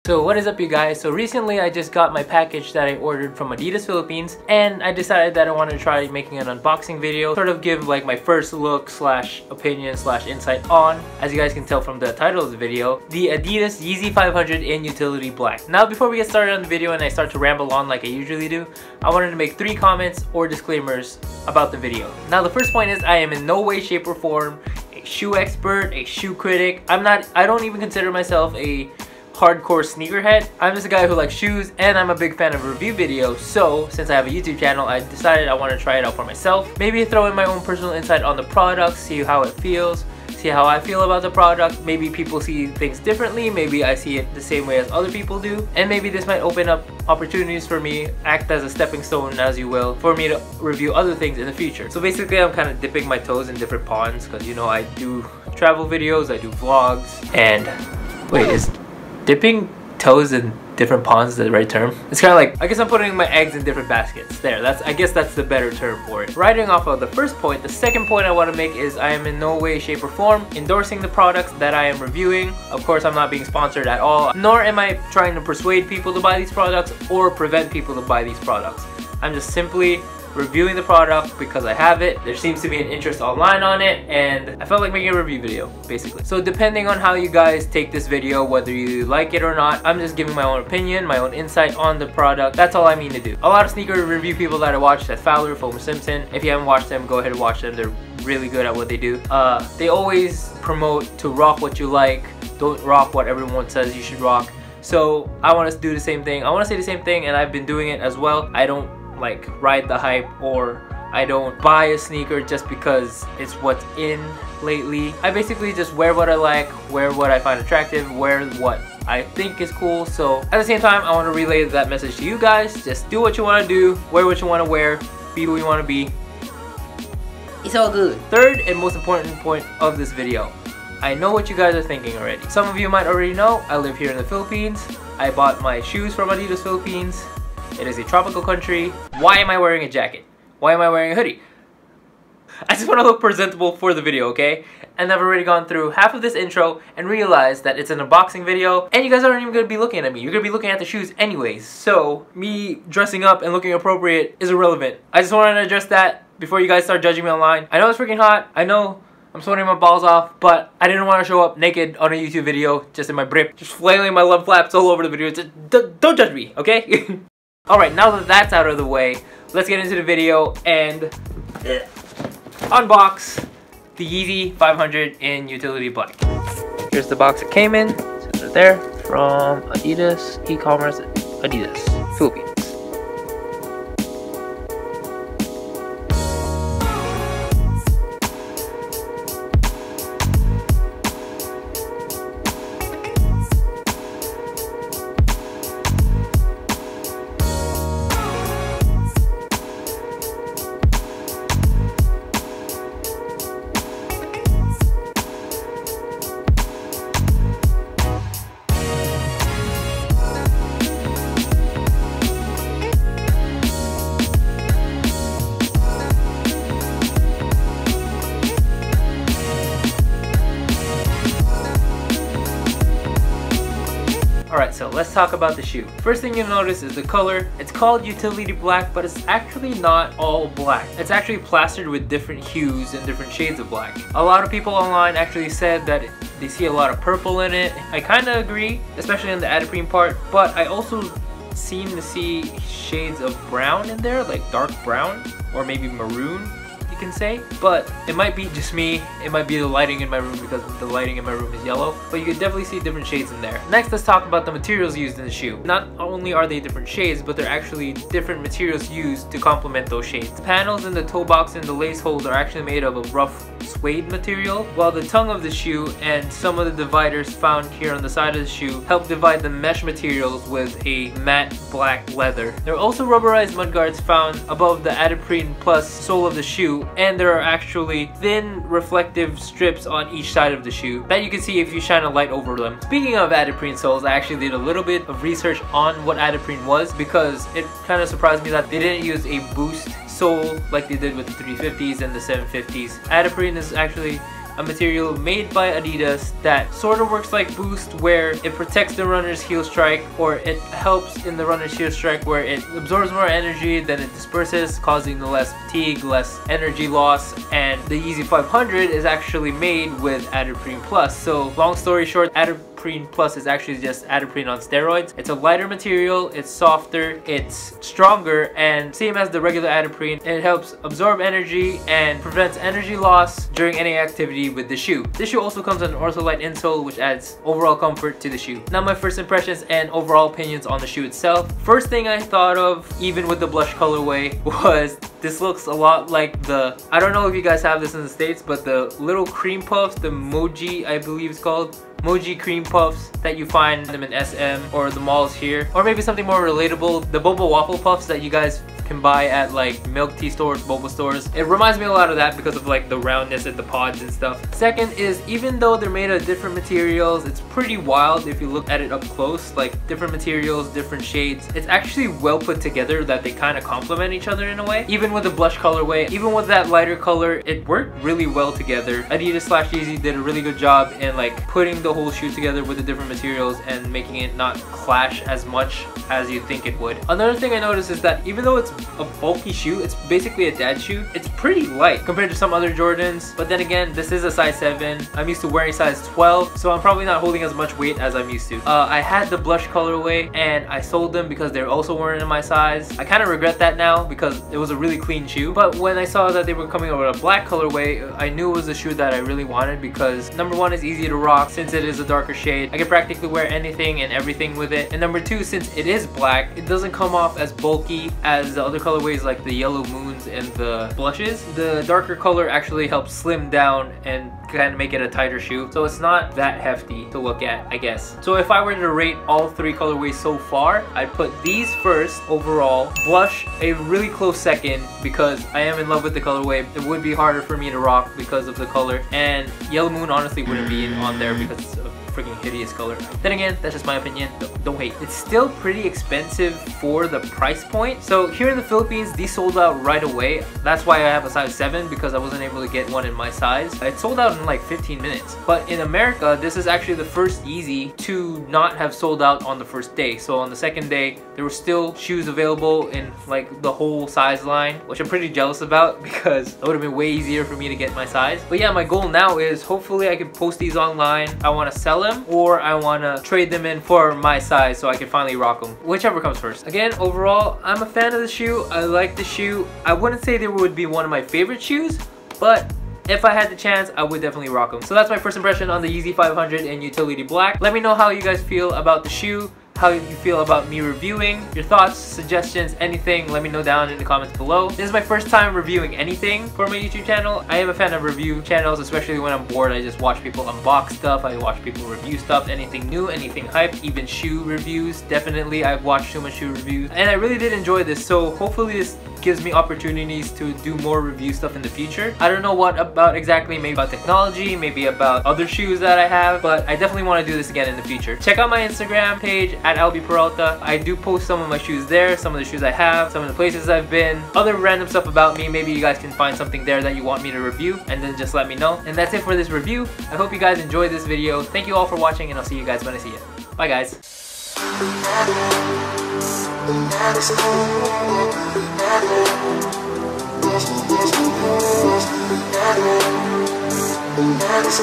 So what is up, you guys? So recently I just got my package that I ordered from Adidas Philippines, and I decided that I want to try making an unboxing video, sort of give like my first look slash opinion slash insight on, as you guys can tell from the title of the video, the Adidas Yeezy 500 in Utility Black. Now before we get started on the video and I start to ramble on like I usually do, I wanted to make 3 comments or disclaimers about the video. Now the first point is I am in no way, shape or form a shoe expert, a shoe critic. I don't even consider myself a hardcore sneakerhead. I'm just a guy who likes shoes, and I'm a big fan of review videos. So since I have a YouTube channel, I decided I want to try it out for myself. Maybe throw in my own personal insight on the product, see how it feels, see how I feel about the product. Maybe people see things differently, maybe I see it the same way as other people do, and maybe this might open up opportunities for me, act as a stepping stone, as you will, for me to review other things in the future. So basically I'm kind of dipping my toes in different ponds, because you know I do travel videos, I do vlogs, and wait, is dipping toes in different ponds the right term? It's kind of like, I guess I'm putting my eggs in different baskets. There, I guess that's the better term for it. Riding off of the first point, the second point I want to make is I am in no way, shape or form endorsing the products that I am reviewing. Of course, I'm not being sponsored at all, nor am I trying to persuade people to buy these products or prevent people to buy these products. I'm just simply reviewing the product because I have it. There seems to be an interest online on it, and I felt like making a review video, basically. So depending on how you guys take this video, whether you like it or not, I'm just giving my own opinion, my own insight on the product. That's all I mean to do. A lot of sneaker review people that I watch, Seth Fowler, Foam Simpson, if you haven't watched them, go ahead and watch them. They're really good at what they do. They always promote to rock what you like, don't rock what everyone says you should rock. So I want to do the same thing. I want to say the same thing, and I've been doing it as well. I don't like ride the hype, or I don't buy a sneaker just because it's what's in lately. I basically just wear what I like, wear what I find attractive, wear what I think is cool. So at the same time, I want to relay that message to you guys. Just do what you want to do, wear what you want to wear, be who you want to be. It's all good. Third and most important point of this video, I know what you guys are thinking already. Some of you might already know I live here in the Philippines. I bought my shoes from Adidas Philippines. It is a tropical country. Why am I wearing a jacket? Why am I wearing a hoodie? I just want to look presentable for the video, okay? And I've already gone through half of this intro and realized that it's an unboxing video, and you guys aren't even going to be looking at me. You're going to be looking at the shoes anyways. So me dressing up and looking appropriate is irrelevant. I just wanted to address that before you guys start judging me online. I know it's freaking hot. I know I'm sweating my balls off, but I didn't want to show up naked on a YouTube video, just in my brick, just flailing my love flaps all over the video. Just, don't judge me, okay? Alright, now that that's out of the way, let's get into the video and unbox the Yeezy 500 in Utility Black. Here's the box it came in. It's right there from Adidas e-commerce, Adidas Philippines. Alright, so let's talk about the shoe. First thing you'll notice is the color. It's called Utility Black, but it's actually not all black. It's actually plastered with different hues and different shades of black. A lot of people online actually said that they see a lot of purple in it. I kind of agree, especially in the Adidas part, but I also seem to see shades of brown in there, like dark brown or maybe maroon, you can say. But it might be just me, it might be the lighting in my room, because the lighting in my room is yellow, but you can definitely see different shades in there. Next, let's talk about the materials used in the shoe. Not only are they different shades, but they're actually different materials used to complement those shades. The panels in the toe box and the lace holes are actually made of a rough suede material, while the tongue of the shoe and some of the dividers found here on the side of the shoe help divide the mesh materials with a matte black leather. There are also rubberized mudguards found above the Adidas Plus sole of the shoe, and there are actually thin reflective strips on each side of the shoe that you can see if you shine a light over them. Speaking of Adidas soles, I actually did a little bit of research on what Adidas was, because it kind of surprised me that they didn't use a boost sole like they did with the 350s and the 750s. Adidas is actually a material made by Adidas that sort of works like Boost, where it protects the runner's heel strike, or it helps in the runner's heel strike where it absorbs more energy than it disperses, causing the less fatigue, less energy loss. And the Yeezy 500 is actually made with Attribution Plus. So long story short, Attribution Plus is actually just Attribution on steroids. It's a lighter material, it's softer, it's stronger, and same as the regular Attribution, it helps absorb energy and prevents energy loss during any activity with the shoe. This shoe also comes with an ortholite insole, which adds overall comfort to the shoe. Now my first impressions and overall opinions on the shoe itself. First thing I thought of, even with the blush colorway, was this looks a lot like the, I don't know if you guys have this in the States, but the little cream puffs, the Moji I believe it's called, Moji cream puffs that you find them in SM or the malls here, or maybe something more relatable, the boba waffle puffs that you guys can buy at like milk tea stores, boba stores. It reminds me a lot of that because of like the roundness at the pods and stuff. Second is, even though they're made of different materials, it's pretty wild if you look at it up close, like different materials, different shades. It's actually well put together that they kind of complement each other in a way. Even with the blush colorway, even with that lighter color, it worked really well together. Adidas/Yeezy did a really good job in like putting the whole shoe together with the different materials and making it not clash as much as you think it would. Another thing I noticed is that even though it's a bulky shoe, it's basically a dad shoe, it's pretty light compared to some other Jordans. But then again, this is a size 7. I'm used to wearing size 12, so I'm probably not holding as much weight as I'm used to. I had the blush colorway and I sold them because they're also weren't in my size. I kind of regret that now because it was a really clean shoe. But when I saw that they were coming out with a black colorway, I knew it was a shoe that I really wanted because number one, it's easy to rock since it is a darker shade. I can practically wear anything and everything with it. And number two, since it is black, it doesn't come off as bulky as the other colorways like the yellow moons and the blushes. The darker color actually helps slim down and kind of make it a tighter shoe, so it's not that hefty to look at, I guess. So if I were to rate all 3 colorways so far, I'd put these first overall, blush a really close second because I am in love with the colorway. It would be harder for me to rock because of the color, and yellow moon honestly wouldn't be on there because it's a freaking hideous color. Then again, that's just my opinion, don't hate. It's still pretty expensive for the price point. So here in the Philippines, these sold out right away. That's why I have a size 7, because I wasn't able to get one in my size. It sold out in like 15 minutes. But in America, this is actually the first Yeezy to not have sold out on the first day. So on the second day, there were still shoes available in like the whole size line, which I'm pretty jealous about because it would have been way easier for me to get my size. But yeah, my goal now is hopefully I can post these online. I want to sell them, or I want to trade them in for my size so I can finally rock them. Whichever comes first. Again, overall, I'm a fan of the shoe. I like the shoe. I wouldn't say they would be one of my favorite shoes, but if I had the chance, I would definitely rock them. So that's my first impression on the Yeezy 500 in Utility Black. Let me know how you guys feel about the shoe, how you feel about me reviewing, your thoughts, suggestions, anything, let me know down in the comments below. This is my first time reviewing anything for my YouTube channel. I am a fan of review channels, especially when I'm bored. I just watch people unbox stuff, I watch people review stuff, anything new, anything hype, even shoe reviews. Definitely, I've watched too much shoe reviews, and I really did enjoy this, so hopefully this gives me opportunities to do more review stuff in the future. I don't know what about exactly, maybe about technology, maybe about other shoes that I have, but I definitely want to do this again in the future. Check out my Instagram page at @LBPeralta. I do post some of my shoes there, some of the shoes I have, some of the places I've been, other random stuff about me. Maybe you guys can find something there that you want me to review, and then just let me know. And that's it for this review. I hope you guys enjoyed this video. Thank you all for watching, and I'll see you guys when I see you. Bye guys. That's